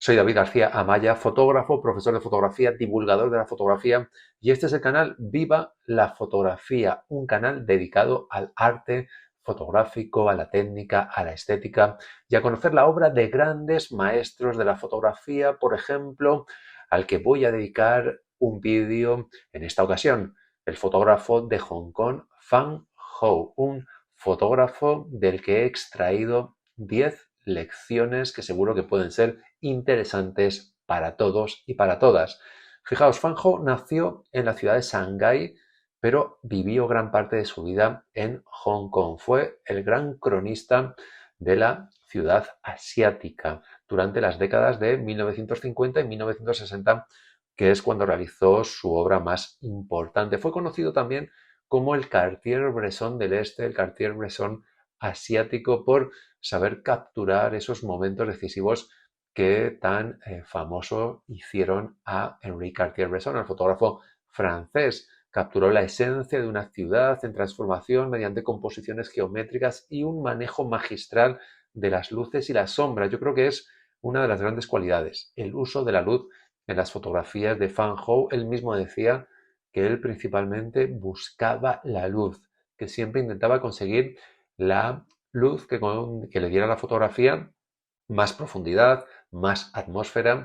Soy David García Amaya, fotógrafo, profesor de fotografía, divulgador de la fotografía y este es el canal Viva la Fotografía, un canal dedicado al arte fotográfico, a la técnica, a la estética y a conocer la obra de grandes maestros de la fotografía, por ejemplo, al que voy a dedicar un vídeo en esta ocasión, el fotógrafo de Hong Kong, Fan Ho, un fotógrafo del que he extraído 10 lecciones que seguro que pueden ser interesantes para todos y para todas. Fijaos, Fan Ho nació en la ciudad de Shanghái, pero vivió gran parte de su vida en Hong Kong. Fue el gran cronista de la ciudad asiática durante las décadas de 1950 y 1960, que es cuando realizó su obra más importante. Fue conocido también como el Cartier-Bresson del Este, el Cartier-Bresson asiático, por saber capturar esos momentos decisivos que tan famoso hicieron a Henri Cartier-Bresson, el fotógrafo francés. Capturó la esencia de una ciudad en transformación mediante composiciones geométricas y un manejo magistral de las luces y las sombras. Yo creo que es una de las grandes cualidades, el uso de la luz en las fotografías de Fan Ho. Él mismo decía que él principalmente buscaba la luz, que siempre intentaba conseguir la luz que le diera a la fotografía más profundidad, más atmósfera,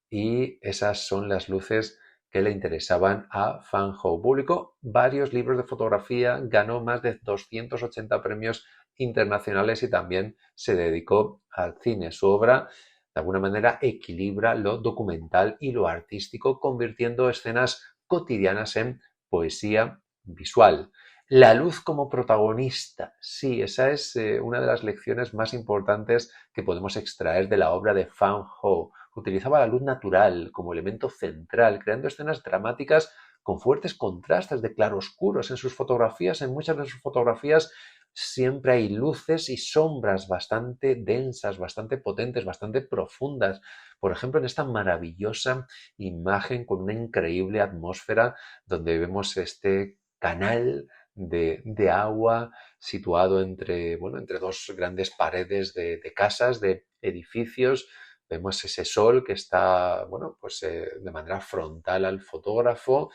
y esas son las luces que le interesaban a Fan Ho. Publicó varios libros de fotografía, ganó más de 280 premios internacionales y también se dedicó al cine. Su obra, de alguna manera, equilibra lo documental y lo artístico, convirtiendo escenas cotidianas en poesía visual. La luz como protagonista. Sí, esa es una de las lecciones más importantes que podemos extraer de la obra de Fan Ho. Utilizaba la luz natural como elemento central, creando escenas dramáticas con fuertes contrastes de claroscuros en sus fotografías. En muchas de sus fotografías siempre hay luces y sombras bastante densas, bastante potentes, bastante profundas. Por ejemplo, en esta maravillosa imagen con una increíble atmósfera donde vemos este canal de agua situado entre dos grandes paredes de casas, de edificios. Vemos ese sol que está, de manera frontal al fotógrafo,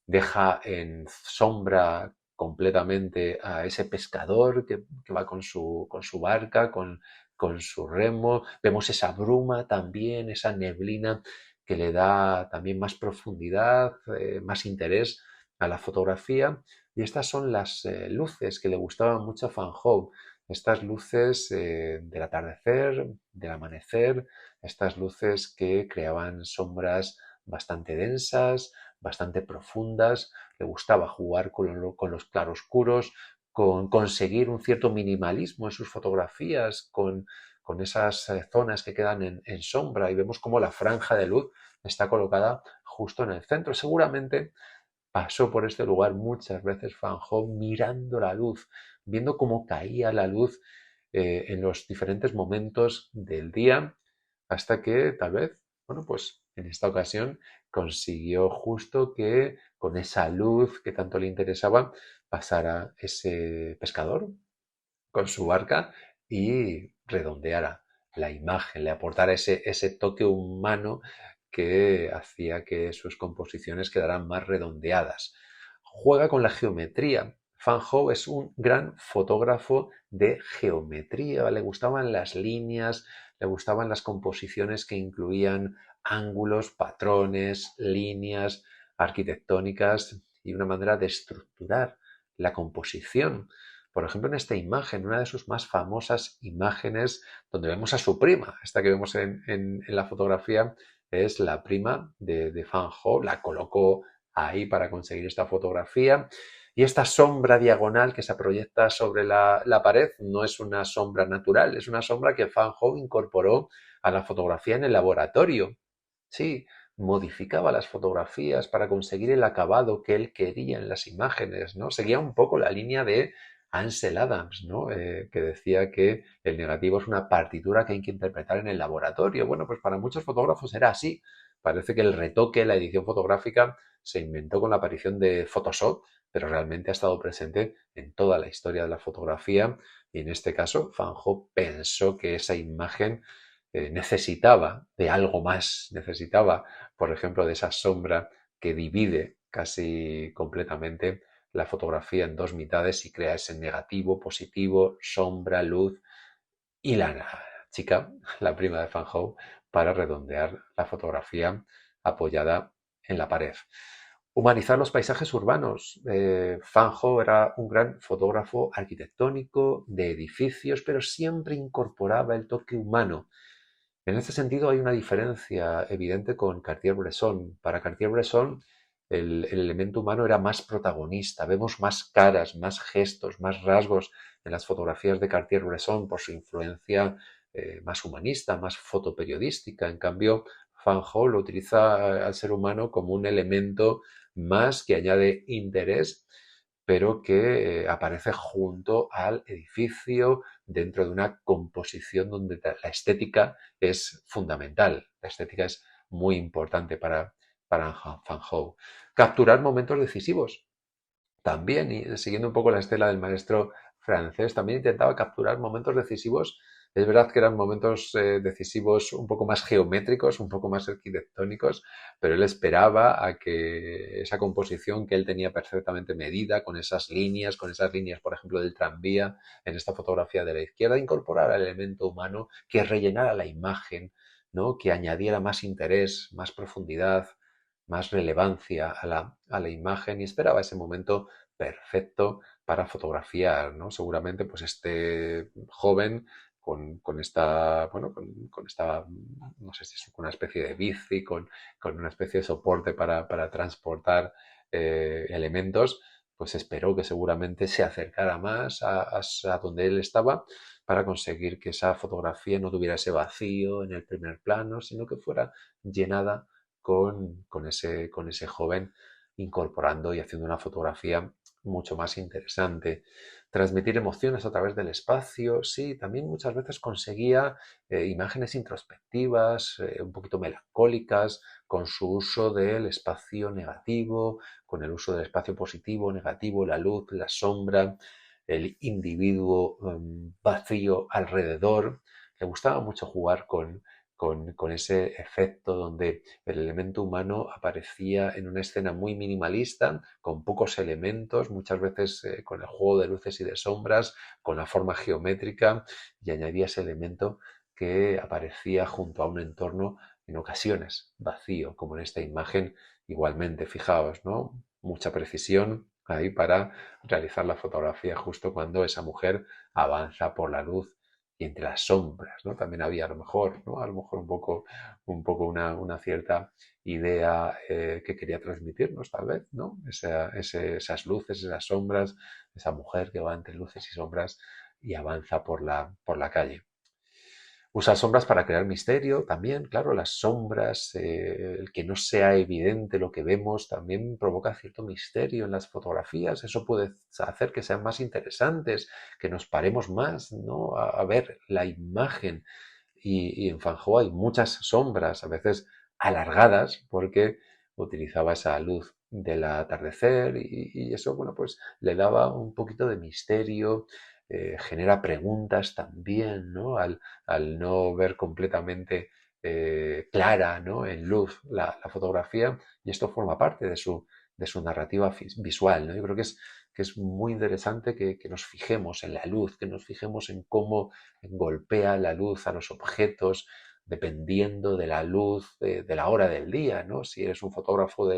deja en sombra completamente a ese pescador que va con su barca, con su remo. Vemos esa bruma también, esa neblina que le da también más profundidad, más interés a la fotografía. Y estas son las luces que le gustaban mucho a Van Gogh. Estas luces del atardecer, del amanecer, estas luces que creaban sombras bastante densas, bastante profundas. Le gustaba jugar con los claroscuros, con conseguir un cierto minimalismo en sus fotografías, con esas zonas que quedan en sombra, y vemos cómo la franja de luz está colocada justo en el centro. Seguramente pasó por este lugar muchas veces Van Gogh mirando la luz, viendo cómo caía la luz en los diferentes momentos del día, hasta que tal vez, pues en esta ocasión consiguió justo que con esa luz que tanto le interesaba pasara ese pescador con su barca y redondeara la imagen, le aportara ese toque humano que hacía que sus composiciones quedaran más redondeadas. Juega con la geometría. Van Gogh es un gran fotógrafo de geometría. Le gustaban las líneas, le gustaban las composiciones que incluían ángulos, patrones, líneas arquitectónicas y una manera de estructurar la composición. Por ejemplo, en esta imagen, una de sus más famosas imágenes, donde vemos a su prima, esta que vemos en la fotografía, es la prima de Van Gogh. La colocó ahí para conseguir esta fotografía. Y esta sombra diagonal que se proyecta sobre la pared no es una sombra natural, es una sombra que Van Gogh incorporó a la fotografía en el laboratorio. Sí, modificaba las fotografías para conseguir el acabado que él quería en las imágenes, ¿no? Seguía un poco la línea de Ansel Adams, ¿no? Que decía que el negativo es una partitura que hay que interpretar en el laboratorio. Bueno, pues para muchos fotógrafos era así. Parece que el retoque, la edición fotográfica, se inventó con la aparición de Photoshop, pero realmente ha estado presente en toda la historia de la fotografía. Y en este caso, Van Gogh pensó que esa imagen necesitaba de algo más, necesitaba, por ejemplo, de esa sombra que divide casi completamente la fotografía en dos mitades y crea ese negativo, positivo, sombra, luz y la chica, la prima de Van Gogh, para redondear la fotografía apoyada en la pared. Humanizar los paisajes urbanos. Van Gogh era un gran fotógrafo arquitectónico de edificios, pero siempre incorporaba el toque humano. En este sentido hay una diferencia evidente con Cartier-Bresson. Para Cartier-Bresson el elemento humano era más protagonista. Vemos más caras, más gestos, más rasgos en las fotografías de Cartier-Bresson por su influencia más humanista, más fotoperiodística. En cambio, Van Gogh lo utiliza al ser humano como un elemento más que añade interés, pero que aparece junto al edificio dentro de una composición donde la estética es fundamental. La estética es muy importante para Van Gogh. Capturar momentos decisivos. También, y siguiendo un poco la estela del maestro francés, también intentaba capturar momentos decisivos. Es verdad que eran momentos decisivos un poco más geométricos, un poco más arquitectónicos, pero él esperaba a que esa composición que él tenía perfectamente medida, con esas líneas, por ejemplo, del tranvía en esta fotografía de la izquierda, incorporara el elemento humano que rellenara la imagen, ¿no? Que añadiera más interés, más profundidad, más relevancia a la imagen y esperaba ese momento perfecto para fotografiar, ¿no? Seguramente pues este joven con esta, bueno, con esta, no sé si es una especie de bici, con una especie de soporte para transportar elementos, pues esperó que seguramente se acercara más a donde él estaba para conseguir que esa fotografía no tuviera ese vacío en el primer plano, sino que fuera llenada con ese joven incorporando y haciendo una fotografía mucho más interesante. Transmitir emociones a través del espacio, sí, también muchas veces conseguía imágenes introspectivas, un poquito melancólicas, con su uso del espacio negativo, con el uso del espacio positivo, negativo, la luz, la sombra, el individuo vacío alrededor. Le gustaba mucho jugar con ese efecto donde el elemento humano aparecía en una escena muy minimalista, con pocos elementos, muchas veces con el juego de luces y de sombras, con la forma geométrica, y añadía ese elemento que aparecía junto a un entorno en ocasiones vacío, como en esta imagen igualmente. Fijaos, ¿no? Mucha precisión ahí para realizar la fotografía justo cuando esa mujer avanza por la luz y entre las sombras, ¿no? También había a lo mejor, ¿no? A lo mejor un poco una cierta idea que quería transmitirnos, tal vez, ¿no? Esas luces, esas sombras, esa mujer que va entre luces y sombras y avanza por la calle. Usar sombras para crear misterio también, claro, las sombras, el que no sea evidente lo que vemos también provoca cierto misterio en las fotografías. Eso puede hacer que sean más interesantes, que nos paremos más, ¿no? A ver la imagen. Y en Van Gogh hay muchas sombras, a veces alargadas, porque utilizaba esa luz del atardecer y eso, bueno, pues le daba un poquito de misterio, genera preguntas también, ¿no? Al no ver completamente clara, ¿no? En luz la fotografía, y esto forma parte de su narrativa visual, ¿no? Yo creo que es muy interesante que nos fijemos en la luz, que nos fijemos en cómo golpea la luz a los objetos, dependiendo de la luz de la hora del día, ¿no? Si eres un fotógrafo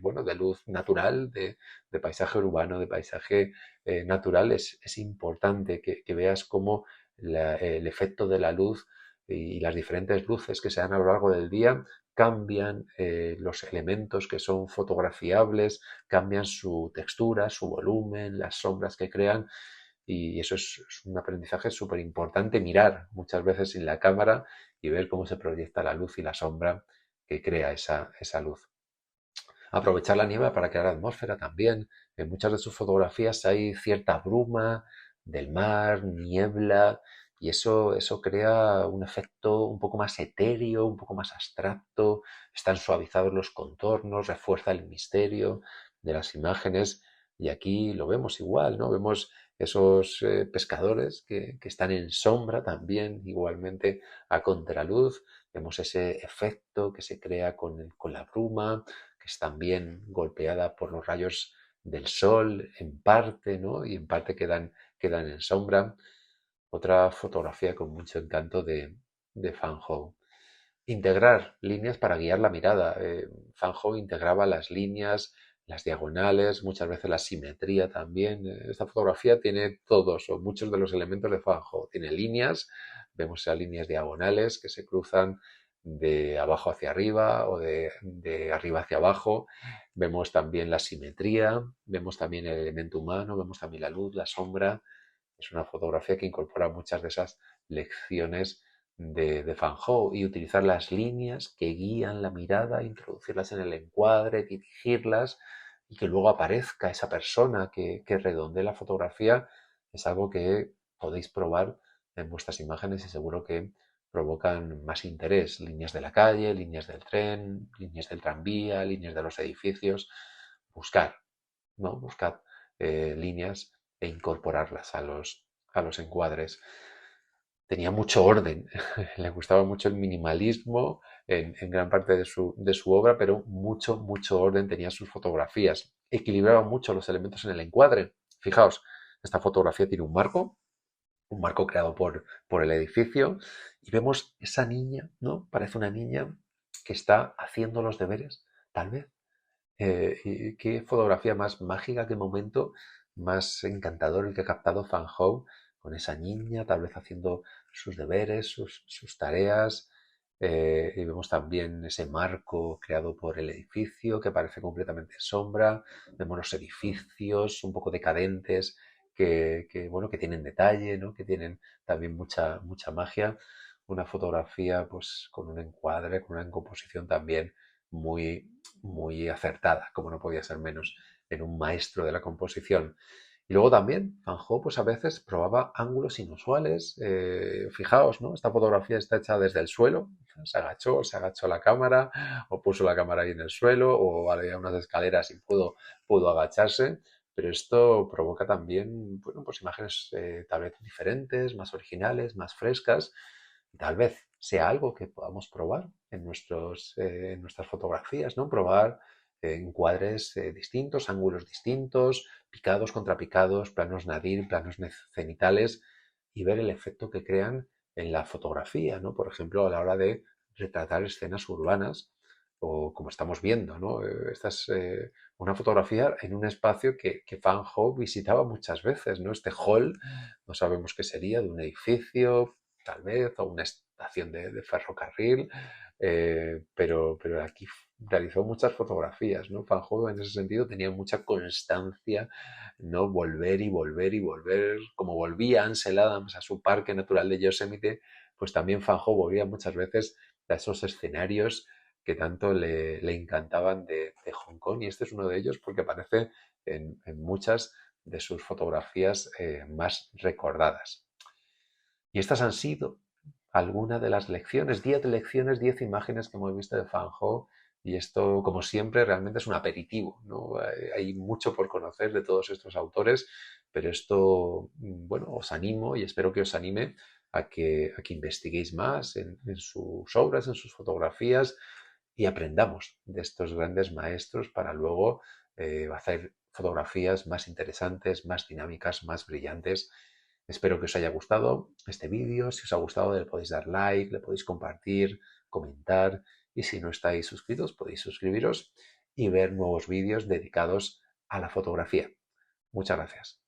bueno, de luz natural, de paisaje urbano, de paisaje natural, es importante que veas cómo el efecto de la luz y las diferentes luces que se dan a lo largo del día cambian los elementos que son fotografiables, cambian su textura, su volumen, las sombras que crean, y eso es un aprendizaje súper importante, mirar muchas veces en la cámara y ver cómo se proyecta la luz y la sombra que crea esa luz. Aprovechar la nieve para crear atmósfera también. En muchas de sus fotografías hay cierta bruma del mar, niebla, y eso crea un efecto un poco más etéreo, un poco más abstracto. Están suavizados los contornos, refuerza el misterio de las imágenes Y aquí lo vemos igual, ¿no? Vemos esos pescadores que están en sombra también, igualmente a contraluz. Vemos ese efecto que se crea con la bruma, que es también golpeada por los rayos del sol en parte, ¿no? Y en parte quedan en sombra. Otra fotografía con mucho encanto de Van Gogh. Integrar líneas para guiar la mirada. Van Gogh integraba las líneas, las diagonales, muchas veces la simetría también. Esta fotografía tiene todos o muchos de los elementos de Van Gogh. Tiene líneas, vemos esas líneas diagonales que se cruzan de abajo hacia arriba o de arriba hacia abajo. Vemos también la simetría, vemos también el elemento humano, vemos también la luz, la sombra. Es una fotografía que incorpora muchas de esas lecciones de Van Gogh y utilizar las líneas que guían la mirada, introducirlas en el encuadre, dirigirlas y que luego aparezca esa persona que redondee la fotografía es algo que podéis probar en vuestras imágenes y seguro que provocan más interés. Líneas de la calle, líneas del tren, líneas del tranvía, líneas de los edificios. Buscar, ¿no? Buscad líneas e incorporarlas a los encuadres. Tenía mucho orden, le gustaba mucho el minimalismo en gran parte de su obra, pero mucho orden tenía sus fotografías. Equilibraba mucho los elementos en el encuadre. Fijaos, esta fotografía tiene un marco creado por el edificio, y vemos esa niña, ¿no? Parece una niña que está haciendo los deberes, tal vez. Y qué fotografía más mágica, qué momento más encantador el que ha captado Van Gogh con esa niña, tal vez haciendo sus deberes, sus tareas. Y vemos también ese marco creado por el edificio que parece completamente sombra. Vemos los edificios un poco decadentes bueno, que tienen detalle, ¿no? Que tienen también mucha magia. Una fotografía pues con un encuadre, con una composición también muy acertada, como no podía ser menos, en un maestro de la composición. Y luego también Van Gogh pues a veces probaba ángulos inusuales. Fijaos, ¿no? Esta fotografía está hecha desde el suelo. Se agachó la cámara o puso la cámara ahí en el suelo o había unas escaleras y pudo agacharse. Pero esto provoca también, bueno, pues imágenes tal vez diferentes, más originales, más frescas. Tal vez sea algo que podamos probar en nuestras fotografías, ¿no? Probar encuadres distintos, ángulos distintos, picados, contrapicados, planos nadir, planos cenitales y ver el efecto que crean en la fotografía, ¿no? Por ejemplo, a la hora de retratar escenas urbanas o como estamos viendo, ¿no? Esta es una fotografía en un espacio que Van Gogh visitaba muchas veces, ¿no? Este hall, no sabemos qué sería, de un edificio, tal vez, o una estación de ferrocarril, pero aquí realizó muchas fotografías, ¿no? Van Gogh en ese sentido tenía mucha constancia, ¿no? Volver y volver y volver, como volvía Ansel Adams a su parque natural de Yosemite, pues también Van Gogh volvía muchas veces a esos escenarios que tanto le encantaban de Hong Kong, y este es uno de ellos porque aparece en muchas de sus fotografías más recordadas. Y estas han sido algunas de las lecciones, 10 lecciones, 10 imágenes que hemos visto de Van Gogh. Y esto, como siempre, realmente es un aperitivo, ¿no? Hay mucho por conocer de todos estos autores, pero esto, bueno, os animo y espero que os anime a que investiguéis más en sus obras, en sus fotografías y aprendamos de estos grandes maestros para luego hacer fotografías más interesantes, más dinámicas, más brillantes. Espero que os haya gustado este vídeo. Si os ha gustado, le podéis dar like, le podéis compartir, comentar. Y si no estáis suscritos, podéis suscribiros y ver nuevos vídeos dedicados a la fotografía. Muchas gracias.